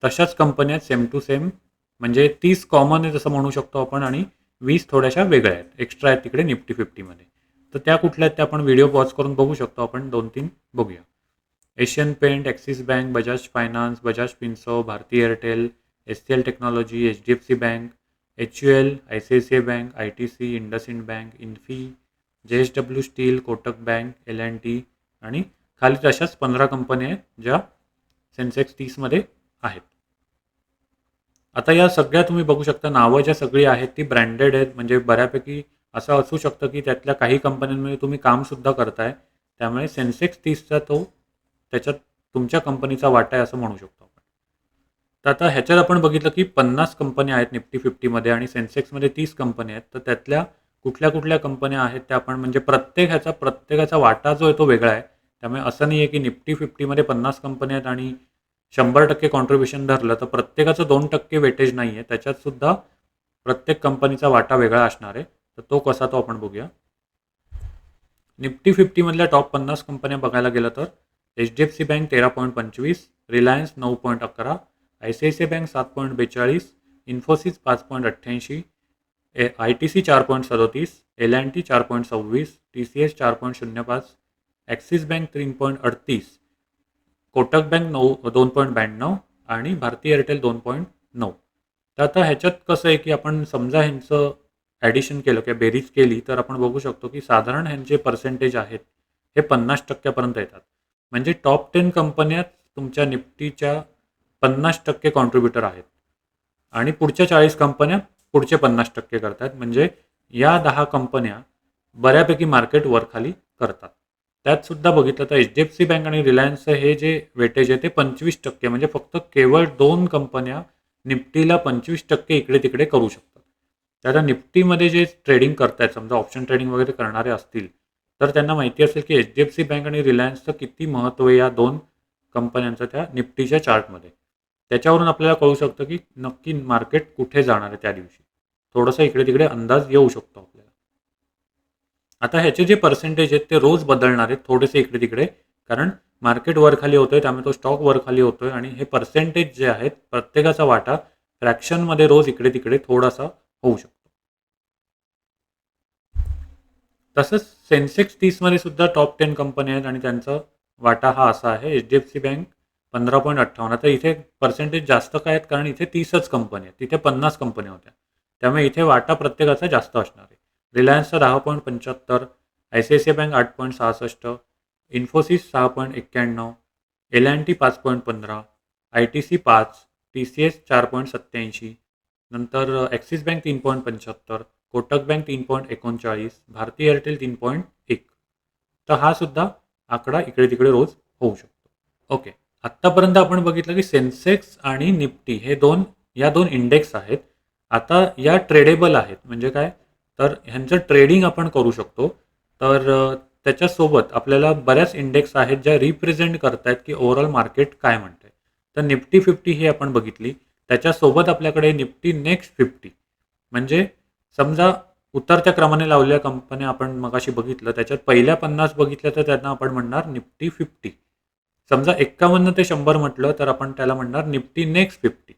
तशाच कंपन्या सेम टू सेम म्हणजे 30 कॉमन आहे जसं म्हणू शकतो आपण आणि 20 थोड्याशा वेगळ्या आहेत, एक्स्ट्रा आहेत तिकडे निफ्टी 50मध्ये. तर त्या कुठल्या आहेत ते आपण व्हिडिओ पॉज करून बघू शकतो. आपण 2-3 बघूया. Asian Paint, Axis Bank, Bajaj Finance, Bajaj Finserv, Bharti Airtel, HCL Technology, HDFC Bank, HUL, ICICI Bank, ITC, IndusInd Bank, Infy, JSW Steel, Kotak Bank, L and T आणि खाली तशाच 15 कंपन्या आहेत ज्या सेन्सेक्स 30मध्ये आहेत. आता या सगळ्या तुम्ही बघू शकता, नावं ज्या सगळी आहेत ती ब्रँडेड आहेत. म्हणजे बऱ्यापैकी असं असू शकतं की त्यातल्या काही कंपन्यांमध्ये तुम्ही कामसुद्धा करताय. त्यामुळे सेन्सेक्स 30चा तो त्याच्यात तुमच्या कंपनीचा वाटा आहे असं म्हणू शकतो आपण. तर आता ह्याच्यात आपण बघितलं की 50 कंपन्या आहेत निफ्टी 50मध्ये आणि सेन्सेक्समध्ये 30 कंपन्या आहेत. तर त्यातल्या कुठल्या कुठल्या कंपन्या आहेत त्या आपण म्हणजे प्रत्येकाचा वाटा जो आहे तो वेगळा आहे. त्यामुळे असं नाही आहे की निफ्टी 50मध्ये 50 कंपन्या आहेत आणि 100% कॉन्ट्रिब्युशन धरलं तर प्रत्येकाचं 2% वेटेज नाही आहे. त्याच्यात सुद्धा प्रत्येक कंपनीचा वाटा वेगळा असणार आहे. तर तो कसा तो आपण बघूया. निफ्टी 50मधल्या टॉप 50 कंपन्या बघायला गेलं तर HDFC bank 13.25, Reliance 9.11, I-C-I-C-I bank 7.42, Infosys 5.88, I-T-C 4.37, L-and-T 4.26, TCS 4.05, axis bank 3.38, Kotak bank 2.92 आणि भारती एअरटेल 2.9. तर आता ह्याच्यात कसं आहे की आपण समजा ह्यांचं ॲडिशन केलं किंवा बेरीज केली तर आपण बघू शकतो की साधारण ह्यांचे पर्सेंटेज आहेत हे 50% येतात. म्हणजे टॉप 10 कंपन्या तुमच्या निफ्टीच्या 50% कॉन्ट्रीब्युटर आहेत आणि पुढच्या 40 कंपन्या पुढचे 50% करतात. म्हणजे या 10 कंपन्या बऱ्यापैकी मार्केट वर खाली करतात. त्यात सुद्धा बघितलं तर एच-डी-एफ-सी बँक आणि रिलायन्सचं हे जे वेटेज आहे ते 25%, म्हणजे फक्त केवळ 2 कंपन्या निफ्टीला 25% इकडे तिकडे करू शकतात. त्याला निफ्टीमध्ये जे ट्रेडिंग करतायत, समजा ऑप्शन ट्रेडिंग वगैरे करणारे असतील तर त्यांना माहिती असेल की एच-डी-एफ-सी बँक आणि रिलायन्सचं किती महत्त्व आहे या 2 कंपन्यांचं त्या निफ्टीच्या चार्टमध्ये. त्याच्यावरून आपल्याला कळू शकतं की नक्की मार्केट कुठे जाणार आहे त्या दिवशी. थोडंसं इकडे तिकडे अंदाज येऊ शकतो आपल्याला. आता ह्याचे जे पर्सेंटेज आहेत ते रोज बदलणार आहेत थोडेसे इकडे तिकडे, कारण मार्केट वर खाली होतोय त्यामुळे तो स्टॉक वर खाली होतोय आणि हे पर्सेंटेज जे आहेत प्रत्येकाचा वाटा फ्रॅक्शनमध्ये रोज इकडे तिकडे थोडासा होऊ शकतो. तसंच सेन्सेक्स 30मध्ये सुद्धा टॉप 10 कंपन्या आहेत आणि त्यांचा वाटा हा असा आहे. HDFC bank 15.58. आता इथे पर्सेंटेज जास्त काय आहेत कारण इथे 30च कंपन्या आहेत, तिथे 50 कंपन्या होत्या. त्यामुळे इथे वाटा प्रत्येकाचा जास्त असणार आहे. रिलायन्सचा 10.75, ICICI bank 8.66, Infosys 6.91, L and T 5.15, ITC 5, TCS 4.87, नंतर ॲक्सिस बँक 3.75, कोटक बँक 3.39, भारती एअरटेल 3.1. तर हा सुद्धा आकडा इकडे तिकडे रोज होऊ शकतो. ओके, आत्तापर्यंत आपण बघितलं की सेन्सेक्स आणि निफ्टी हे या दोन इंडेक्स आहेत. आता या ट्रेडेबल आहेत. म्हणजे काय, तर ह्यांचं ट्रेडिंग आपण करू शकतो. तर त्याच्यासोबत आपल्याला बऱ्याच इंडेक्स आहेत ज्या रिप्रेझेंट करतायत की ओव्हरऑल मार्केट काय म्हणतंय. तर निफ्टी 50 ही आपण बघितली. त्याच्यासोबत आपल्याकडे निफ्टी नेक्स्ट 50, म्हणजे समजा उतरत्या क्रमाने लावलेल्या कंपन्या आपण मगाशी बघितलं, त्याच्यात पहिल्या 50 बघितल्या तर त्यांना आपण म्हणणार निफ्टी 50. समजा 51 ते 100 म्हटलं तर आपण त्याला म्हणणार निफ्टी नेक्स्ट 50.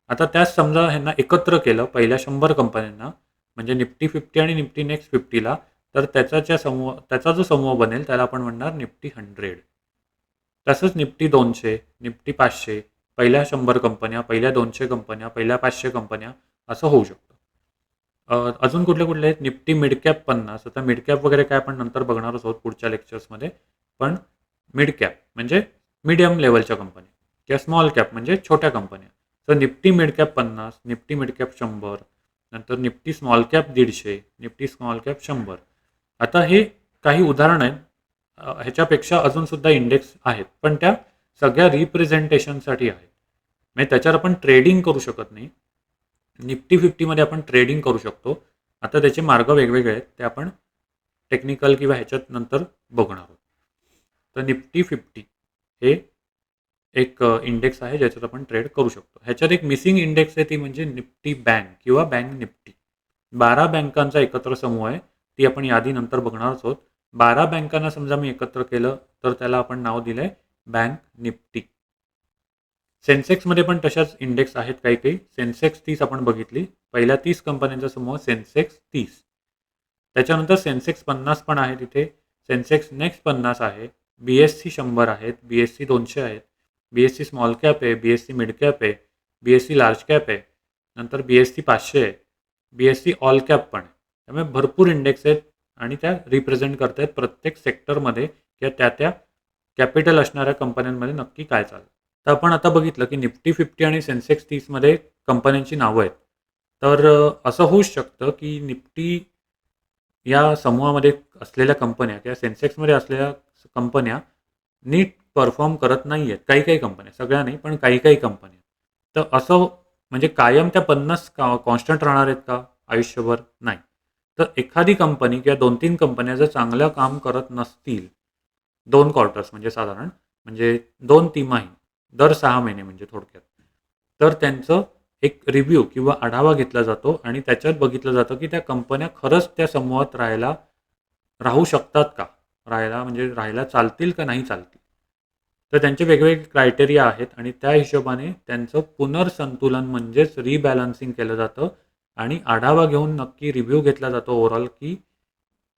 आता त्याच समजा ह्यांना एकत्र केलं पहिल्या 100 कंपन्यांना, म्हणजे निफ्टी 50 आणि निफ्टी नेक्स्ट 50ला, तर त्याचा जो समूह बनेल त्याला आपण म्हणणार निफ्टी 100. तसंच निफ्टी 200, निफ्टी 500, पहिल्या 100 कंपन्या, पहिल्या 200 कंपन्या, पहिल्या 500 कंपन्या असं होऊ शकतं. अजून कुठले कुठले आहेत, निफ्टी मिड कॅप 50. आता मिड कॅप वगैरे काय आपण नंतर बघणारच आहोत पुढच्या लेक्चर्समध्ये. पण मिड कॅप म्हणजे मीडियम लेवलच्या कंपन्या किंवा स्मॉल कॅप म्हणजे छोट्या कंपन्या. तर Nifty mid cap 50, Nifty mid cap 100, नंतर Nifty small cap 150, Nifty small cap 100. आता हे काही उदाहरण आहेत. ह्याच्यापेक्षा अजून सुद्धा इंडेक्स आहेत, पण त्या सगळ्या रिप्रेझेंटेशनसाठी आहेत. म्हणजे त्याच्यावर आपण ट्रेडिंग करू शकत नाही. निफ्टी 50मध्ये आपण ट्रेडिंग करू शकतो. आता त्याचे मार्ग वेगवेगळे आहेत, ते आपण टेक्निकल किंवा ह्याच्यात नंतर बघणार आहोत. तर निफ्टी 50 हे एक इंडेक्स आहे ज्याच्यात आपण ट्रेड करू शकतो. ह्याच्यात एक मिसिंग इंडेक्स आहे, ती म्हणजे निफ्टी बँक किंवा बँक निफ्टी. 12 बँकांचा एकत्र समूह आहे. ती आपण यादी नंतर बघणारच आहोत. 12 बँकांना समजा मी एकत्र केलं तर त्याला आपण नाव दिलंय बँक निफ्टी. सेन्सेक्समध्ये पण तशाच इंडेक्स आहेत काही काही. सेन्सेक्स 30 आपण बघितली. पहिल्या 30 कंपन्यांचा समूह सेन्सेक्स 30. त्याच्यानंतर सेन्सेक्स 50 पण आहे तिथे. सेन्सेक्स नेक्स्ट 50 आहे. BSE 100 आहेत. BSE 200 आहेत. BSE स्मॉल कॅप आहे. BSE मिड कॅप आहे. BSE लार्ज कॅप आहे. नंतर BSE 500 आहे. BSE ऑल कॅप पण आहे. त्यामुळे भरपूर इंडेक्स आहेत आणि त्या रिप्रेझेंट करतायत प्रत्येक सेक्टरमध्ये किंवा त्या कॅपिटल असणाऱ्या कंपन्यांमध्ये नक्की काय चाललं. तर आपण आता बघितलं की निफ्टी 50 आणि सेन्सेक्स 30मध्ये कंपन्यांची नावं आहेत. तर असं होऊच शकतं की निफ्टी या समूहामध्ये असलेल्या कंपन्या किंवा सेन्सेक्समध्ये असलेल्या कंपन्या नीट परफॉर्म करत नाही आहेत. काही काही कंपन्या, सगळ्या नाही, पण काही काही कंपन्या. तर असं म्हणजे कायम त्या 50 कॉन्स्टंट राहणार आहेत का आयुष्यभर? नाही. तर एखादी कंपनी किंवा 2-3 कंपन्या जर चांगलं काम करत नसतील, 2 क्वार्टर्स म्हणजे साधारण म्हणजे 2 तिमाही, दर 6 महिने म्हणजे थोडक्यात. तर त्यांचं एक रिव्ह्यू किंवा आढावा घेतला जातो आणि त्याच्यात बघितलं जातं की त्या कंपन्या खरंच त्या समूहात राहू शकतात का? म्हणजे राहायला चालतील का नाही चालतील? तर त्यांचे वेगवेगळे क्रायटेरिया आहेत आणि त्या हिशोबाने त्यांचं पुनर्संतुलन म्हणजेच रिबॅलन्सिंग केलं जातं आणि आढावा घेऊन नक्की रिव्ह्यू घेतला जातो ओव्हरऑल की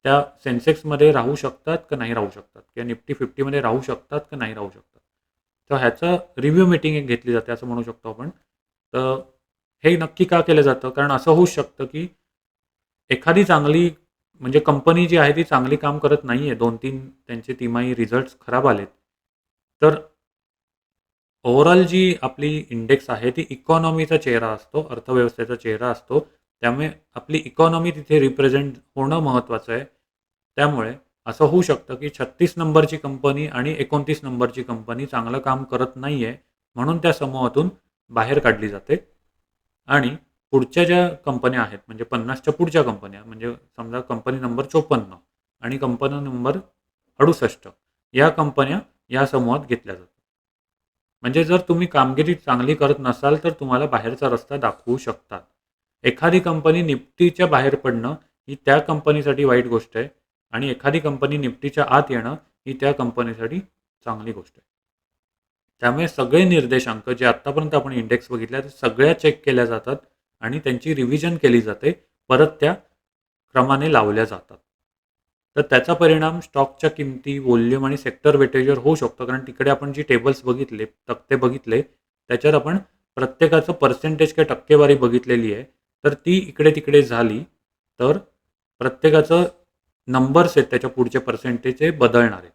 त्या सेन्सेक्समध्ये राहू शकतात का नाही राहू शकतात किंवा निफ्टी 50मध्ये राहू शकतात का नाही राहू शकतात. तर ह्याचं रिव्ह्यू मीटिंग एक घेतली जाते असं म्हणू शकतो आपण. तर हे नक्की का केलं जातं? कारण असं होऊ शकतं की एखादी चांगली म्हणजे कंपनी जी आहे ती चांगली काम करत नाही आहे. 2-3 त्यांचे तिमाही रिझल्ट्स खराब आलेत. तर ओव्हरऑल जी आपली इंडेक्स आहे ती इकॉनॉमीचा चेहरा असतो, अर्थव्यवस्थेचा चेहरा असतो. त्यामुळे आपली इकॉनॉमी तिथे रिप्रेझेंट होणं महत्त्वाचं आहे. त्यामुळे असं होऊ शकतं की 36 नंबरची कंपनी आणि 29 नंबरची कंपनी चांगलं काम करत नाही आहे, म्हणून त्या समूहातून बाहेर काढली जाते. आणि पुढच्या ज्या कंपन्या आहेत म्हणजे 50च्या पुढच्या कंपन्या म्हणजे समजा कंपनी नंबर 54 आणि कंपनी नंबर 68 या कंपन्या या समूहात घेतल्या जातात. म्हणजे जर तुम्ही कामगिरी चांगली करत नसाल तर तुम्हाला बाहेरचा रस्ता दाखवू शकतात. एखादी कंपनी निफ्टीच्या बाहेर पडणं ही त्या कंपनीसाठी वाईट गोष्ट आहे आणि एखादी कंपनी निफ्टीच्या आत येणं ही त्या कंपनीसाठी चांगली गोष्ट आहे. त्यामुळे सगळे निर्देशांक जे आत्तापर्यंत आपण इंडेक्स बघितल्या ते सगळ्या चेक केल्या जातात आणि त्यांची रिव्हिजन केली जाते. परत त्या क्रमाने लावल्या जातात. तर त्याचा परिणाम स्टॉकच्या किमती, व्हॉल्यूम आणि सेक्टर वेटेजवर होऊ शकतो. कारण तिकडे आपण जी टेबल्स बघितले, तक्ते बघितले, त्याच्यात आपण प्रत्येकाचं पर्सेंटेज किंवा टक्केवारी बघितलेली आहे. तर ती इकडे-तिकडे झाली, तर प्रत्येकाचं नंबर्स आहेत त्याच्या पुढचे पर्सेंटेज हे बदलणार आहेत.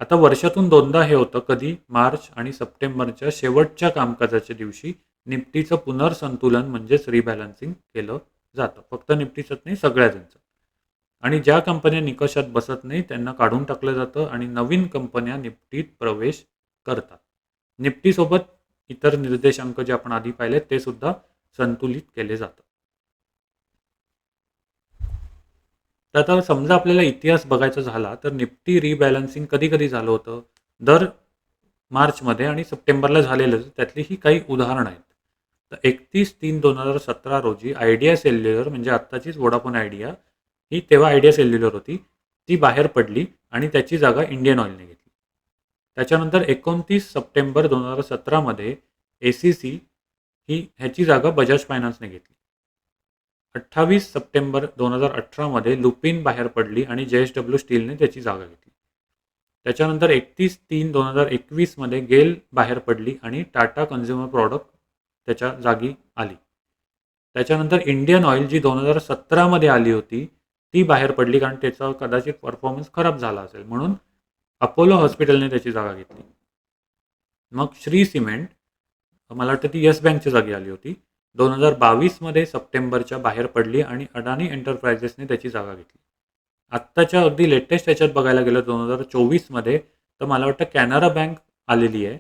आता वर्षातून 2दा हे होतं. कधी? मार्च आणि सप्टेंबरच्या शेवटच्या कामकाजाच्या दिवशी निफ्टीचं पुनर्संतुलन म्हणजेच रिबॅलन्सिंग केलं जातं. फक्त निफ्टीचंच नाही, सगळ्याजणचं. आणि ज्या कंपन्या निकषात बसत नाही त्यांना काढून टाकलं जातं आणि नवीन कंपन्या निफ्टीत प्रवेश करतात. निफ्टीसोबत इतर निर्देशांक जे आपण आधी पाहिले ते सुद्धा संतुलित केले जातात. तर आता समजा आपल्याला इतिहास बघायचा झाला तर निफ्टी रिबॅलन्सिंग कधी कधी झालं होतं? दर मार्चमध्ये आणि सप्टेंबरला झालेलं त्यातली ही काही उदाहरणं आहेत. तर 31/3/2017 रोजी आयडिया सेल्युलर म्हणजे आत्ताचीच वोडाफोन आयडिया ही तेव्हा आयडिया सेल्युलर होती. ती बाहेर पडली आणि त्याची जागा इंडियन ऑइलने घेतली. त्याच्यानंतर 29 सप्टेंबर 2017मध्ये ACC ही ह्याची जागा बजाज फायनान्सने घेतली. 28 सप्टेंबर 2018मध्ये लुपिन बाहेर पडली आणि JSW स्टीलने त्याची जागा घेतली. त्याच्यानंतर 31/3/2021मध्ये गेल बाहेर पडली आणि टाटा कन्झ्युमर प्रॉडक्ट त्याच्या जागी आली. त्याच्यानंतर इंडियन ऑइल जी 2017मध्ये आली होती ती बाहेर पडली कारण त्याचा कदाचित परफॉर्मन्स खराब झाला असेल म्हणून अपोलो हॉस्पिटलने त्याची जागा घेतली. मग श्री सिमेंट मला वाटतं ती येस बँकच्या जागी आली होती. 2022मध्ये सप्टेंबरच्या बाहेर पडली आणि अडानी एंटरप्राइजेसने त्याची जागा घेतली. आत्ताच्या अगदी लेटेस्ट याच्यात बघायला गेलं 2024मध्ये तर मला वाटतं कॅनरा बँक आलेली आहे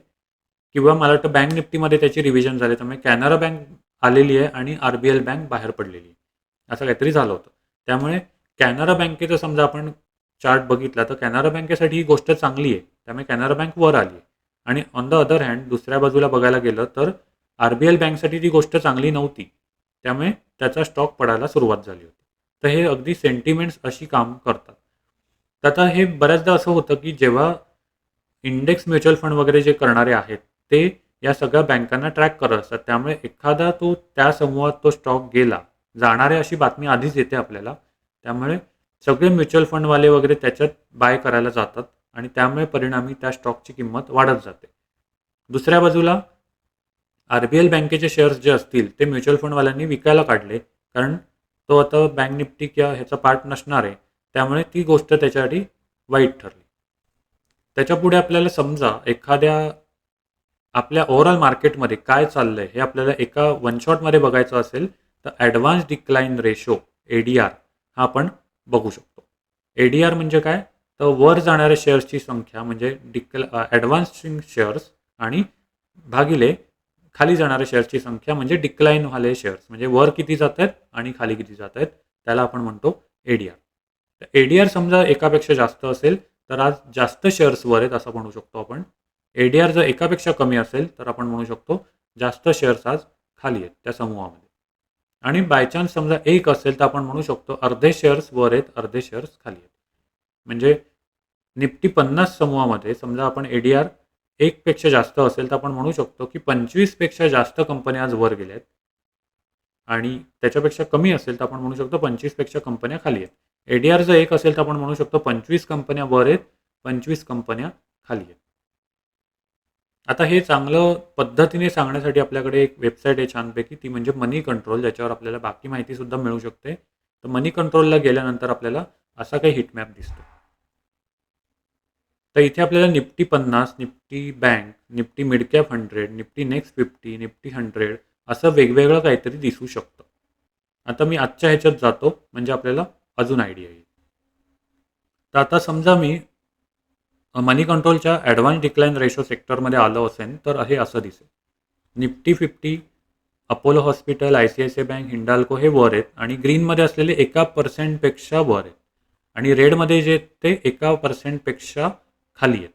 किंवा मला वाटतं बँक निफ्टीमध्ये त्याची रिव्हिजन झाली त्यामुळे कॅनरा बँक आलेली आहे आणि RBL बँक बाहेर पडलेली आहे. असं काहीतरी झालं होतं. त्यामुळे कॅनरा बँकेचं समजा आपण चार्ट बघितला तर कॅनरा बँकेसाठी ही गोष्ट चांगली आहे. त्यामुळे कॅनरा बँक वर आली आहे आणि ऑन द अदर हँड दुसऱ्या बाजूला बघायला गेलं तर RBL बँकसाठी ती गोष्ट चांगली नव्हती. त्यामुळे त्याचा स्टॉक पडायला सुरुवात झाली होती. तर हे अगदी सेंटिमेंट्स अशी काम करतात. तर आता हे बऱ्याचदा असं होतं की जेव्हा इंडेक्स म्युच्युअल फंड वगैरे जे करणारे आहेत ते या सगळ्या बँकांना ट्रॅक करत असतात. त्यामुळे एखादा त्या समूहात तो स्टॉक गेला, जाणारे अशी बातमी आधीच येते आपल्याला. त्यामुळे सगळे म्युच्युअल फंडवाले वगैरे त्याच्यात बाय करायला जातात आणि त्यामुळे परिणामी त्या स्टॉकची किंमत वाढत जाते. दुसऱ्या बाजूला RBL बँकेचे शेअर्स जे असतील ते म्युच्युअल फंडवाल्यांनी विकायला काढले, कारण तो आता बँक निफ्टी किंवा ह्याचा पार्ट नसणार आहे. त्यामुळे ती गोष्ट त्याच्यासाठी वाईट ठरली. त्याच्यापुढे आपल्याला समजा एखाद्या आपल्या ओव्हरऑल मार्केटमध्ये काय चाललंय हे आपल्याला एका वन शॉटमध्ये बघायचं असेल तर ॲडव्हान्स डिक्लाइन रेशो ADR हा आपण बघू शकतो. ADR म्हणजे काय, तर वर जाणाऱ्या शेअर्सची संख्या म्हणजे ॲडव्हान्सिंग शेअर्स आणि भागिले खाली जाणाऱ्या शेअर्सची संख्या म्हणजे डिक्लाइन वाले शेअर्स, म्हणजे वर किती जात आहेत आणि खाली किती जात आहेत त्याला आपण म्हणतो ADR. तर ADR समजा एकापेक्षा जास्त असेल तर आज जास्त शेअर्स वर आहेत असं म्हणू शकतो आपण. ADR जर एकापेक्षा कमी असेल तर आपण म्हणू शकतो जास्त शेअर्स आज खाली आहेत त्या समूहामध्ये. आणि बाय चान्स समजा एक असेल तर आपण म्हणू शकतो अर्धे शेअर्स वर आहेत, अर्धे शेअर्स खाली आहेत. म्हणजे निफ्टी 50 समूहामध्ये समजा आपण ADR 1 पेक्षा जास्त असेल तर आपण म्हणू शकतो की 25 पेक्षा जास्त कंपन्या आज वर गेल्या आहेत आणि त्याच्यापेक्षा कमी असेल तर आपण म्हणू शकतो 25 पेक्षा कंपन्या खाली आहेत. ADR जर 1 असेल तर आपण म्हणू शकतो 25 कंपन्या वर आहेत, 25 कंपन्या खाली आहेत. आता हे चांगलं पद्धतीने सांगण्यासाठी आपल्याकडे एक वेबसाईट आहे छानपैकी, ती म्हणजे मनी कंट्रोल, ज्याच्यावर आपल्याला बाकी माहिती सुद्धा मिळू शकते. तर मनी कंट्रोलला गेल्यानंतर आपल्याला असा काही हिटमॅप दिसतो. तर इथे आपल्याला Nifty 50, Nifty bank, Nifty mid cap 100, Nifty next 50, Nifty 100 असं वेगवेगळं काहीतरी दिसू शकतं. आता मी आजच्या ह्याच्यात जातो म्हणजे आपल्याला अजून आयडिया येईल. तर आता समजा मी मनी कंट्रोलच्या ॲडव्हान्स डिक्लाइन रेशो सेक्टरमध्ये आलो असेल तर हे असं दिसेल. Nifty 50, Apollo Hospital, ICICI Bank, Hindalco हे वर आहेत आणि ग्रीनमध्ये असलेले 1% वर आहेत आणि रेडमध्ये जे ते 1% खाली आहेत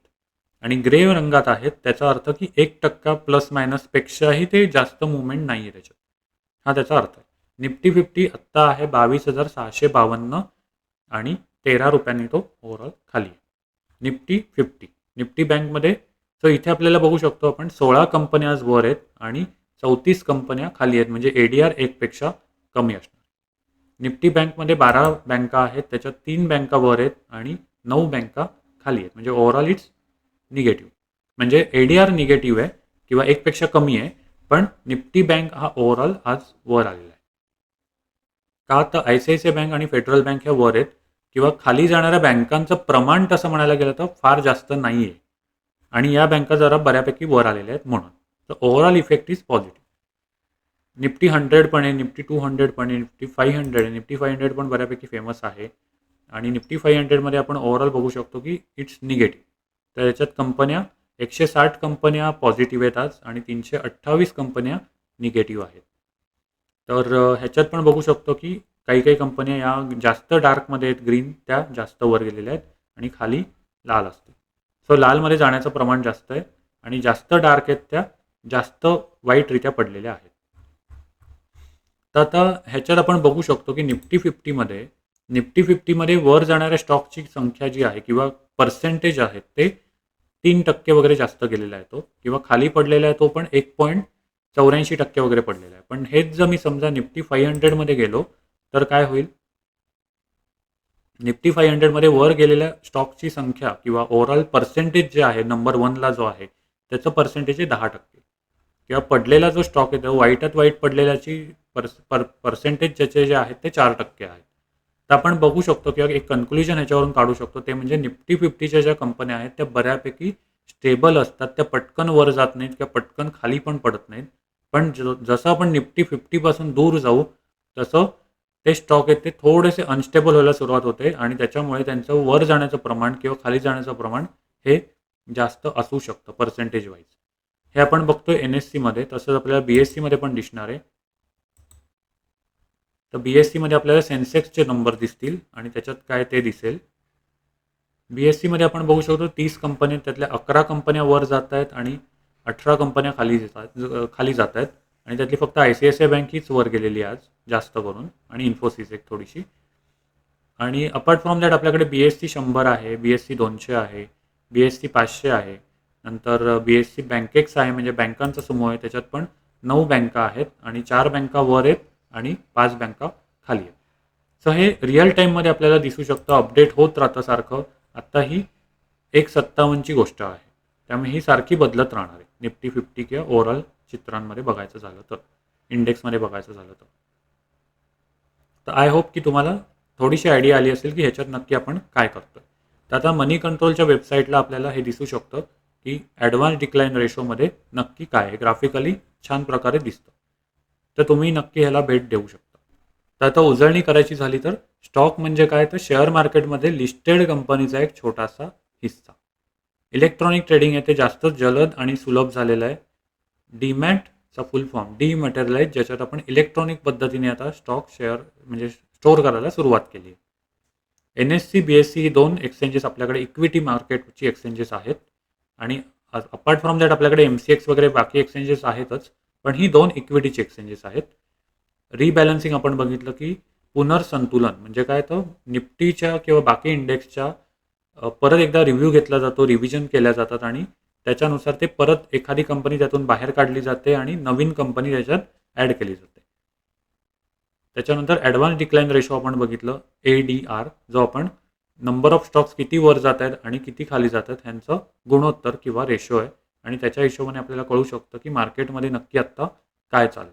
आणि ग्रे रंगात आहेत. त्याचा अर्थ की 1% प्लस मायनस पेक्षाही ते जास्त मुवमेंट नाही आहे त्याच्यात, हा त्याचा अर्थ आहे. निफ्टी 50 आत्ता आहे 22,652 आणि 13 रुपयांनी तो ओव्हरऑल खाली आहे. निफ्टी 50, निफ्टी बँकमध्ये सो इथे आपल्याला बघू शकतो आपण 16 कंपन्या आज वर आहेत आणि 34 कंपन्या खाली आहेत, म्हणजे ADR 1 पेक्षा कमी असणार. निफ्टी बँकमध्ये 12 बँका आहेत, त्याच्यात 3 बँका वर आहेत आणि 9 बँका खाली आहेत, म्हणजे ओव्हरऑल इट्स निगेटिव्ह. म्हणजे ADR निगेटिव्ह आहे किंवा 1 पेक्षा कमी आहे, पण निफ्टी बँक हा ओव्हरऑल आज वर आलेला आहे. का तर ICICI बँक आणि फेडरल बँक ह्या वर आहेत किंवा खाली जाणाऱ्या बँकांचं प्रमाण तसं म्हणायला गेलं तर फार जास्त नाही आहे आणि या बँका जरा बऱ्यापैकी वर आलेल्या आहेत म्हणून. तर overall effect is positive. Nifty 100 पण आहे, निफ्टी 200 पण आहे, निफ्टी 500 आहे. निफ्टी 500 पण बऱ्यापैकी फेमस आहे आणि निफ्टी 500मध्ये आपण ओव्हरऑल बघू शकतो की इट्स निगेटिव्ह. तर याच्यात कंपन्या 160 कंपन्या पॉझिटिव्ह आहेत आज आणि 328 कंपन्या निगेटिव्ह आहेत. तर ह्याच्यात पण बघू शकतो की काही काही कंपन्या या जास्त डार्कमध्ये आहेत, ग्रीन त्या जास्त वर गेलेल्या आहेत आणि खाली लाल असते. सो लालमध्ये जाण्याचं प्रमाण जास्त आहे आणि जास्त डार्क आहेत त्या जास्त वाईटरित्या पडलेल्या आहेत. तर आता ह्याच्यात आपण बघू शकतो की निफ्टी 50मध्ये वर जाणाऱ्या स्टॉकची संख्या जी आहे किंवा पर्सेंटेज आहे ते 3% वगैरे जास्त गेलेला आहे तो, किंवा खाली पडलेला आहे तो पण 1.84% वगैरे पडलेला आहे. पण हेच जर मी समजा निफ्टी 500मध्ये गेलो तर काय होईल, निफ्टी 500मध्ये वर गेलेल्या स्टॉकची संख्या किंवा ओव्हरऑल पर्सेंटेज जे आहे नंबर 1ला जो आहे त्याचं पर्सेंटेज आहे 10%, किंवा पडलेला जो स्टॉक आहे तो वाईटात वाईट पडलेल्याची पर्सेंटेज ज्याचे जे आहेत ते 4% आहेत. तर आपण बघू शकतो किंवा एक कन्क्लुजन ह्याच्यावरून काढू शकतो ते म्हणजे निफ्टी 50च्या ज्या कंपन्या आहेत त्या बऱ्यापैकी स्टेबल असतात, त्या पटकन वर जात नाहीत किंवा पटकन खाली पण पडत नाहीत. पण जसं आपण निफ्टी 50पासून दूर जाऊ तसं ते स्टॉक आहेत ते थोडेसे अनस्टेबल व्हायला सुरुवात होते आणि त्याच्यामुळे त्यांचं वर जाण्याचं प्रमाण किंवा खाली जाण्याचं प्रमाण हे जास्त असू शकतं पर्सेंटेज वाईज. हे आपण बघतोय NSCमध्ये, तसंच आपल्याला BSCमध्ये पण दिसणार आहे. तर BSCमध्ये आपल्याला सेन्सेक्सचे नंबर दिसतील आणि त्याच्यात काय ते दिसेल. BSCमध्ये आपण बघू शकतो 30 कंपन्या, त्यातल्या 11 कंपन्या वर जात आहेत आणि 18 कंपन्या खाली जात आहेत आणि त्यातली फक्त ICICI बँक हीच वर गेलेली आहे आज जास्त करून आणि इन्फोसिस एक थोडीशी. आणि अपार्ट फ्रॉम दॅट आपल्याकडे BSC 100 आहे, BSC 200 आहे, BSC 500 आहे. नंतर BSE बँकेक्स आहे, म्हणजे बँकांचा समूह आहे. त्याच्यात पण 9 बँका आहेत आणि 4 बँका वर आहेत आणि 5 बँका खाली आहेत. सो हे रिअल टाईममध्ये आपल्याला दिसू शकतं, अपडेट होत राहतं सारखं. आत्ता ही 1.57 गोष्ट आहे, त्यामुळे ही सारखी बदलत राहणार आहे निफ्टी 50 किंवा ओव्हरऑल चित्रांमध्ये बघायचं झालं तर, इंडेक्समध्ये बघायचं झालं तर. तर आय होप की तुम्हाला थोडीशी आयडिया आली असेल की ह्याच्यात नक्की आपण काय करतोय. तर आता मनी कंट्रोलच्या वेबसाईटला आपल्याला हे दिसू शकतं की ॲडव्हान्स डिक्लाइन रेशोमध्ये नक्की काय आहे, ग्राफिकली छान प्रकारे दिसतं. तर तुम्ही नक्की ह्याला भेट देऊ शकता. तर आता उजळणी करायची झाली तर स्टॉक म्हणजे काय, तर शेअर मार्केटमध्ये लिस्टेड कंपनीचा एक छोटासा हिस्सा. इलेक्ट्रॉनिक ट्रेडिंग आहे ते जास्त जलद आणि सुलभ झालेलं आहे. डीमॅटचा फुल फॉर्म डीमॅटेरियलाइज, ज्याच्यात आपण इलेक्ट्रॉनिक पद्धतीने आता स्टॉक शेअर म्हणजे स्टोअर करायला सुरुवात केली आहे. NSE BSE ही 2 एक्सचेंजेस आपल्याकडे इक्विटी मार्केटची एक्सचेंजेस आहेत आणि अपार्ट फ्रॉम दॅट आपल्याकडे MCX वगैरे बाकी एक्सचेंजेस आहेतच, पण ही 2 इक्विटीची एक्सचेंजेस आहेत. रिबॅलन्सिंग आपण बघितलं की पुनर्संतुलन म्हणजे काय, तर निफ्टीच्या किंवा बाकी इंडेक्सच्या परत एकदा रिव्ह्यू घेतला जातो, रिव्हिजन केल्या जातात आणि त्याच्यानुसार ते परत एखादी कंपनी त्यातून बाहेर काढली जाते आणि नवीन कंपनी त्याच्यात ॲड केली जाते. त्याच्यानंतर ॲडव्हान्स डिक्लाइन रेशो आपण बघितलं, ADR, जो आपण नंबर ऑफ स्टॉक्स किती वर जात आहेत आणि किती खाली जात आहेत ह्यांचं गुणोत्तर किंवा रेशो आहे आणि त्याच्या हिशोबाने आपल्याला कळू शकतं की मार्केटमध्ये नक्की आत्ता काय चाललं.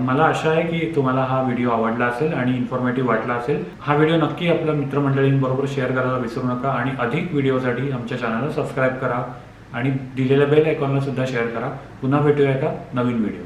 मला आशा आहे की तुम्हाला हा व्हिडिओ आवडला असेल आणि इन्फॉर्मेटिव्ह वाटला असेल. हा व्हिडिओ नक्की आपल्या मित्रमंडळींबरोबर शेअर करायला विसरू नका आणि अधिक व्हिडिओसाठी आमच्या चॅनलला सबस्क्राईब करा आणि दिलेल्या बेल आयकॉनला सुद्धा शेअर करा. पुन्हा भेटूया एका नवीन व्हिडिओ.